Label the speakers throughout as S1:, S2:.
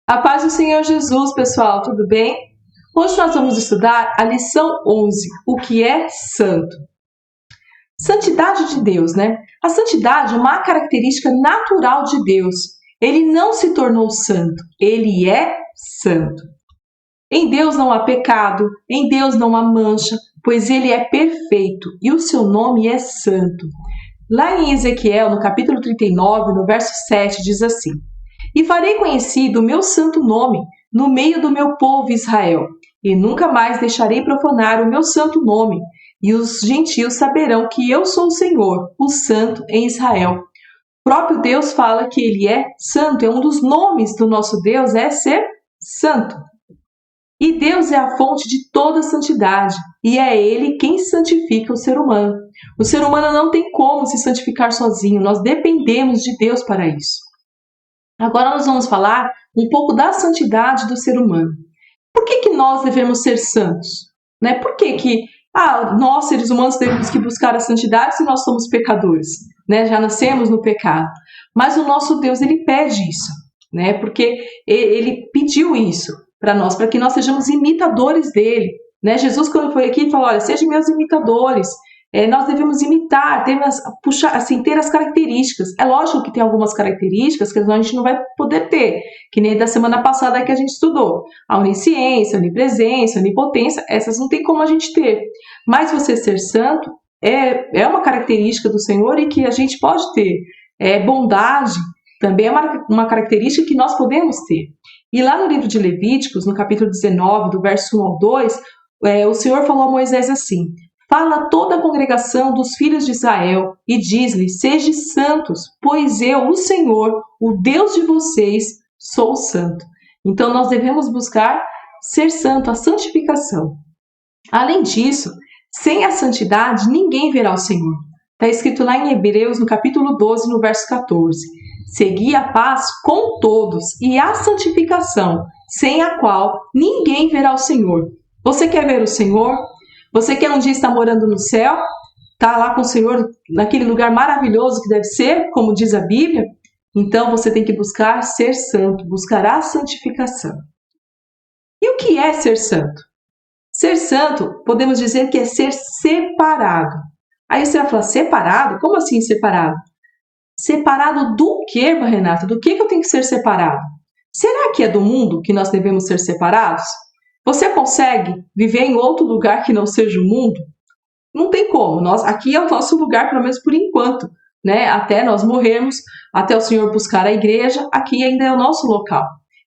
S1: A paz do Senhor Jesus, pessoal, tudo bem? Hoje nós vamos estudar a lição 11, o que é santo. Santidade de Deus, né? A santidade é uma característica natural de Deus. Ele não se tornou santo, ele é santo. Em Deus não há pecado, em Deus não há mancha, pois ele é perfeito e o seu nome é santo. Lá em Ezequiel, no capítulo 39, no verso 7, diz assim: E farei conhecido o meu santo nome no meio do meu povo Israel, e nunca mais deixarei profanar o meu santo nome, e os gentios saberão que eu sou o Senhor, o Santo em Israel. O próprio Deus fala que ele é santo, é um dos nomes do nosso Deus é ser santo. E Deus é a fonte de toda santidade, e é ele quem santifica o ser humano. O ser humano não tem como se santificar sozinho, nós dependemos de Deus para isso. Agora nós vamos falar um pouco da santidade do ser humano. Por que nós devemos ser santos? Né? Por que nós, seres humanos, temos que buscar a santidade se nós somos pecadores? Né? Já nascemos no pecado. Mas o nosso Deus, ele pede isso, né? Porque ele pediu isso para nós, para que nós sejamos imitadores dele. Né? Jesus, quando foi aqui, falou, olha, sejam meus imitadores. Nós devemos imitar, ter as características. É lógico que tem algumas características que a gente não vai poder ter, que nem da semana passada que a gente estudou. A onisciência, a onipresença, a onipotência, essas não tem como a gente ter. Mas você ser santo é uma característica do Senhor e que a gente pode ter. Bondade também é uma característica que nós podemos ter. E lá no livro de Levíticos, no capítulo 19, do verso 1 ao 2, o Senhor falou a Moisés assim: Fala a toda a congregação dos filhos de Israel e diz-lhe, sede santos, pois eu, o Senhor, o Deus de vocês, sou santo. Então nós devemos buscar ser santo, a santificação. Além disso, sem a santidade ninguém verá o Senhor. Está escrito lá em Hebreus, no capítulo 12, no verso 14. Segui a paz com todos e a santificação, sem a qual ninguém verá o Senhor. Você quer ver o Senhor? Você quer um dia estar morando no céu? Está lá com o Senhor naquele lugar maravilhoso que deve ser, como diz a Bíblia? Então você tem que buscar ser santo, buscar a santificação. E o que é ser santo? Ser santo, podemos dizer que é ser separado. Aí você vai falar, separado? Como assim separado? Separado do quê, Renata? Do que eu tenho que ser separado? Será que é do mundo que nós devemos ser separados? Você consegue viver em outro lugar que não seja o mundo? Não tem como. Aqui é o nosso lugar, pelo menos por enquanto, né? Até nós morrermos, até o Senhor buscar a igreja, aqui ainda é o nosso local.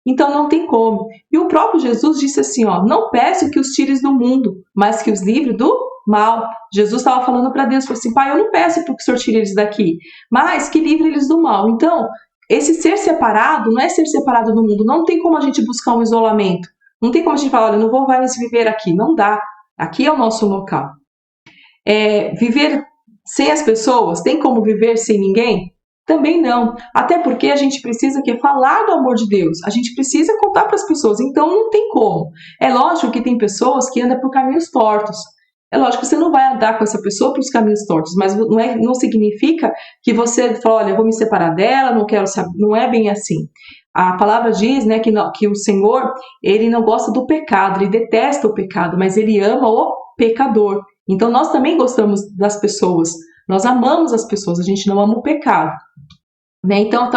S1: Então não tem como. E o próprio Jesus disse assim, não peço que os tires do mundo, mas que os livre do mal. Jesus estava falando para Deus, falou assim, Pai, eu não peço para que o Senhor tire eles daqui, mas que livre eles do mal. Então, esse ser separado não é ser separado do mundo. Não tem como a gente buscar um isolamento. Não tem como a gente falar, olha, não vou mais viver aqui. Não dá. Aqui é o nosso local. Viver sem as pessoas, tem como viver sem ninguém? Também não. Até porque a gente precisa falar do amor de Deus. A gente precisa contar para as pessoas. Então não tem como. É lógico que tem pessoas que andam por caminhos tortos. É lógico que você não vai andar com essa pessoa pelos caminhos tortos, mas não significa que você fala, olha, eu vou me separar dela, não quero saber. Não é bem assim. A palavra diz, né, que o Senhor, ele não gosta do pecado, ele detesta o pecado, mas ele ama o pecador. Então nós também gostamos das pessoas, nós amamos as pessoas, a gente não ama o pecado. Né? Então,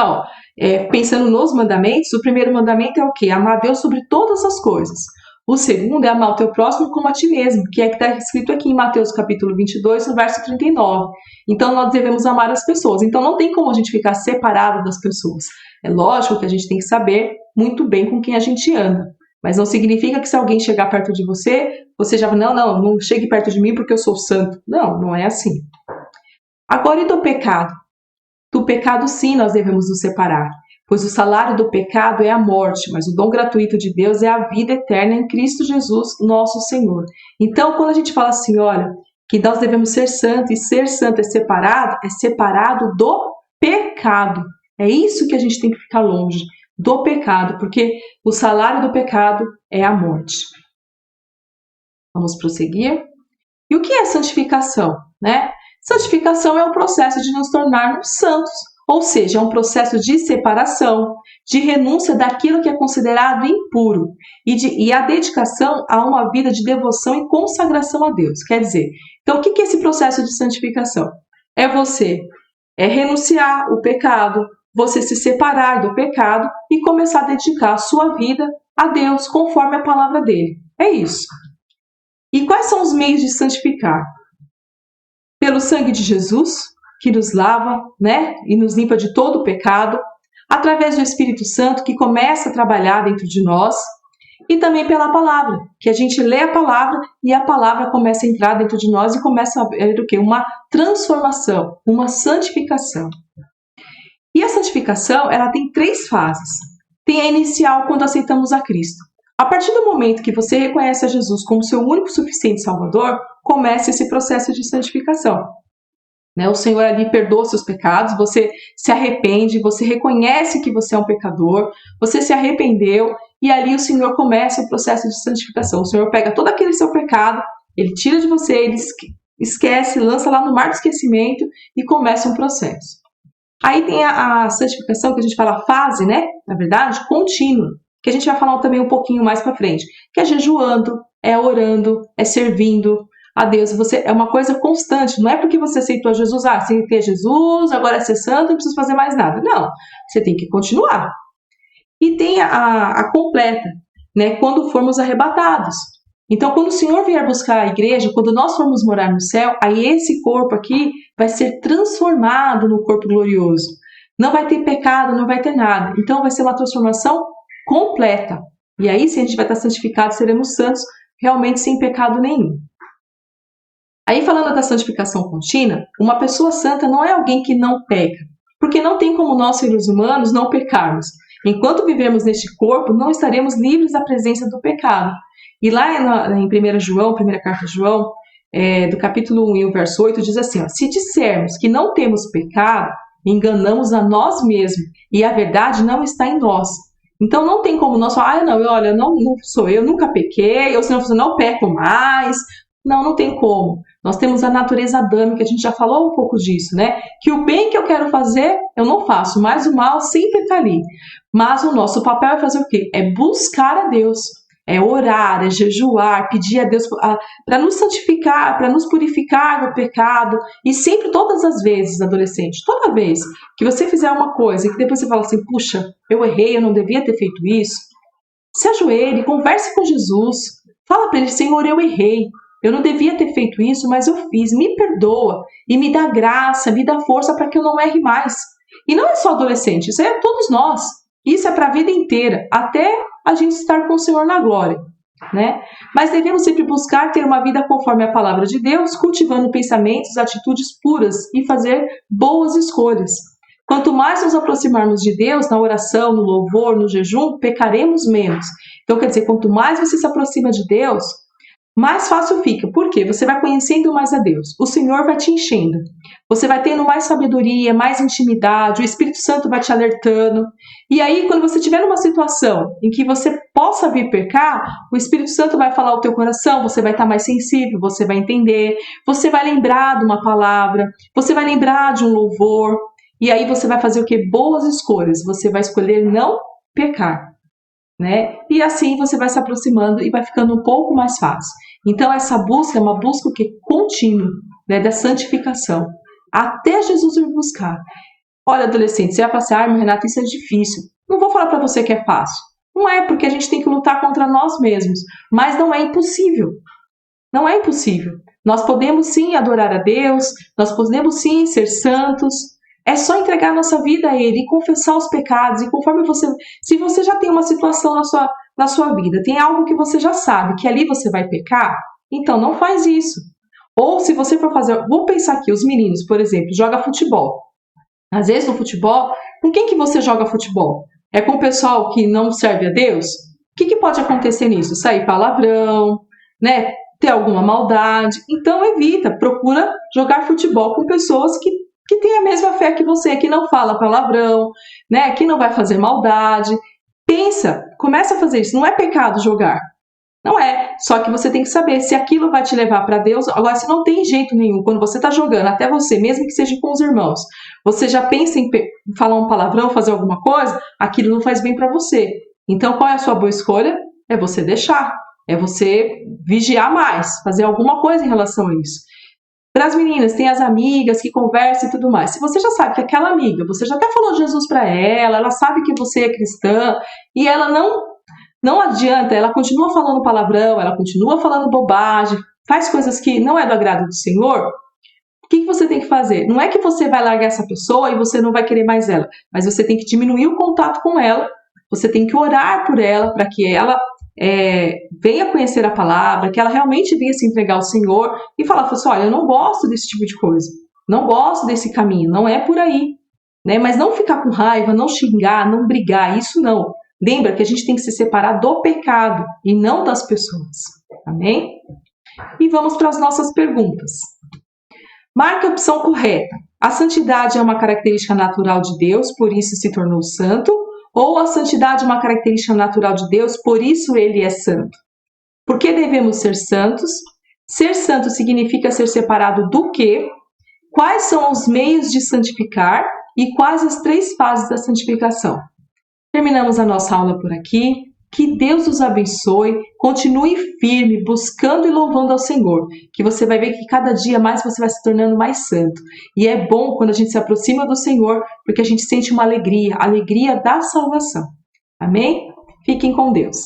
S1: pensando nos mandamentos, o primeiro mandamento é o quê? Amar a Deus sobre todas as coisas. O segundo é amar o teu próximo como a ti mesmo, que está escrito aqui em Mateus capítulo 22, no verso 39. Então, nós devemos amar as pessoas. Então, não tem como a gente ficar separado das pessoas. É lógico que a gente tem que saber muito bem com quem a gente anda. Mas não significa que se alguém chegar perto de você, você já fala, não chegue perto de mim porque eu sou santo. Não é assim. Agora, e do pecado? Do pecado, sim, nós devemos nos separar. Pois o salário do pecado é a morte, mas o dom gratuito de Deus é a vida eterna em Cristo Jesus, nosso Senhor. Então, quando a gente fala assim, olha, que nós devemos ser santos, e ser santo é separado do pecado. É isso que a gente tem que ficar longe, do pecado, porque o salário do pecado é a morte. Vamos prosseguir? E o que é santificação, né? Santificação é o processo de nos tornarmos santos, Ou seja, é um processo de separação, de renúncia daquilo que é considerado impuro e a dedicação a uma vida de devoção e consagração a Deus. Quer dizer, então o que é esse processo de santificação? É você renunciar o pecado, você se separar do pecado e começar a dedicar a sua vida a Deus conforme a palavra dele. É isso. E quais são os meios de santificar? Pelo sangue de Jesus, que nos lava, né, e nos limpa de todo o pecado, através do Espírito Santo, que começa a trabalhar dentro de nós, e também pela palavra, que a gente lê a palavra e a palavra começa a entrar dentro de nós e começa a haver o quê? Uma transformação, uma santificação. E a santificação, ela tem 3 fases. Tem a inicial, quando aceitamos a Cristo. A partir do momento que você reconhece a Jesus como seu único e suficiente Salvador, começa esse processo de santificação. O Senhor ali perdoa seus pecados, você se arrepende, você reconhece que você é um pecador, você se arrependeu e ali o Senhor começa o processo de santificação. O Senhor pega todo aquele seu pecado, Ele tira de você, Ele esquece, lança lá no mar do esquecimento e começa um processo. Aí tem a santificação, que a gente fala fase, né? Na verdade, contínua, que a gente vai falar também um pouquinho mais para frente, que é jejuando, é orando, é servindo a Deus. É uma coisa constante, não é porque você aceitou Jesus, sem ter Jesus, agora é ser santo, não preciso fazer mais nada. Não, você tem que continuar. E tem a completa, né? Quando formos arrebatados. Então, quando o Senhor vier buscar a igreja, quando nós formos morar no céu, aí esse corpo aqui vai ser transformado no corpo glorioso. Não vai ter pecado, não vai ter nada. Então, vai ser uma transformação completa. E aí, se a gente vai estar santificado, seremos santos, realmente sem pecado nenhum. Aí, falando da santificação contínua, uma pessoa santa não é alguém que não peca, porque não tem como nós, seres humanos, não pecarmos. Enquanto vivemos neste corpo, não estaremos livres da presença do pecado. E lá em 1 João, primeira carta de João, do capítulo 1 e o verso 8, diz assim, se dissermos que não temos pecado, enganamos a nós mesmos, e a verdade não está em nós. Então não tem como nós falar, não sou eu, nunca pequei, ou se não peco mais. Não tem como. Nós temos a natureza adâmica, a gente já falou um pouco disso, né? Que o bem que eu quero fazer, eu não faço, mas o mal sempre está ali. Mas o nosso papel é fazer o quê? É buscar a Deus, é orar, é jejuar, pedir a Deus para nos santificar, para nos purificar do pecado. E sempre, todas as vezes, adolescente, toda vez que você fizer uma coisa e que depois você fala assim, puxa, eu errei, eu não devia ter feito isso, se ajoelhe, converse com Jesus, fala para ele, Senhor, eu errei. Eu não devia ter feito isso, mas eu fiz. Me perdoa e me dá graça, me dá força para que eu não erre mais. E não é só adolescente, isso é todos nós. Isso é para a vida inteira, até a gente estar com o Senhor na glória, né? Mas devemos sempre buscar ter uma vida conforme a palavra de Deus, cultivando pensamentos, atitudes puras e fazer boas escolhas. Quanto mais nos aproximarmos de Deus, na oração, no louvor, no jejum, pecaremos menos. Então, quer dizer, quanto mais você se aproxima de Deus, mais fácil fica. Por quê? Você vai conhecendo mais a Deus. O Senhor vai te enchendo. Você vai tendo mais sabedoria, mais intimidade. O Espírito Santo vai te alertando. E aí, quando você estiver numa situação em que você possa vir pecar, o Espírito Santo vai falar ao teu coração, você vai estar mais sensível, você vai entender, você vai lembrar de uma palavra, você vai lembrar de um louvor. E aí você vai fazer o quê? Boas escolhas. Você vai escolher não pecar. Né? E assim você vai se aproximando e vai ficando um pouco mais fácil. Então essa busca é uma busca que é contínua, né, da santificação, até Jesus vir buscar. Olha, adolescente, você vai passar, Renata, isso é difícil. Não vou falar para você que é fácil. Não é, porque a gente tem que lutar contra nós mesmos, mas não é impossível. Não é impossível. Nós podemos sim adorar a Deus, nós podemos sim ser santos. É só entregar a nossa vida a Ele e confessar os pecados. E conforme se você já tem uma situação na sua vida, tem algo que você já sabe, que ali você vai pecar, então não faz isso. Ou se você for fazer, vou pensar aqui, os meninos, por exemplo, jogam futebol. Às vezes no futebol, com quem que você joga futebol? É com o pessoal que não serve a Deus? O que pode acontecer nisso? Sair palavrão, né? Ter alguma maldade. Então evita, procura jogar futebol com pessoas que tem a mesma fé que você, que não fala palavrão, né, que não vai fazer maldade. Pensa, começa a fazer isso. Não é pecado jogar. Não é. Só que você tem que saber se aquilo vai te levar para Deus. Agora, se não tem jeito nenhum, quando você está jogando, até você, mesmo que seja com os irmãos, você já pensa em falar um palavrão, fazer alguma coisa, aquilo não faz bem para você. Então, qual é a sua boa escolha? É você deixar. É você vigiar mais, fazer alguma coisa em relação a isso. Para as meninas, tem as amigas que conversam e tudo mais. Se você já sabe que aquela amiga, você já até falou de Jesus para ela sabe que você é cristã, e ela não adianta, ela continua falando palavrão, ela continua falando bobagem, faz coisas que não é do agrado do Senhor, o que você tem que fazer? Não é que você vai largar essa pessoa e você não vai querer mais ela, mas você tem que diminuir o contato com ela, você tem que orar por ela, para que ela venha conhecer a palavra, que ela realmente venha se entregar ao Senhor e falar assim, olha, eu não gosto desse tipo de coisa, não gosto desse caminho, não é por aí, né? Mas não ficar com raiva, não xingar, não brigar, isso não. Lembra que a gente tem que se separar do pecado e não das pessoas. Amém? E vamos para as nossas perguntas. Marque a opção correta. A santidade é uma característica natural de Deus, por isso se tornou santo? Ou a santidade é uma característica natural de Deus, por isso ele é santo? Por que devemos ser santos? Ser santo significa ser separado do quê? Quais são os meios de santificar? E quais as 3 fases da santificação? Terminamos a nossa aula por aqui. Que Deus os abençoe. Continue firme, buscando e louvando ao Senhor. Que você vai ver que cada dia mais você vai se tornando mais santo. E é bom quando a gente se aproxima do Senhor, porque a gente sente uma alegria, a alegria da salvação. Amém? Fiquem com Deus.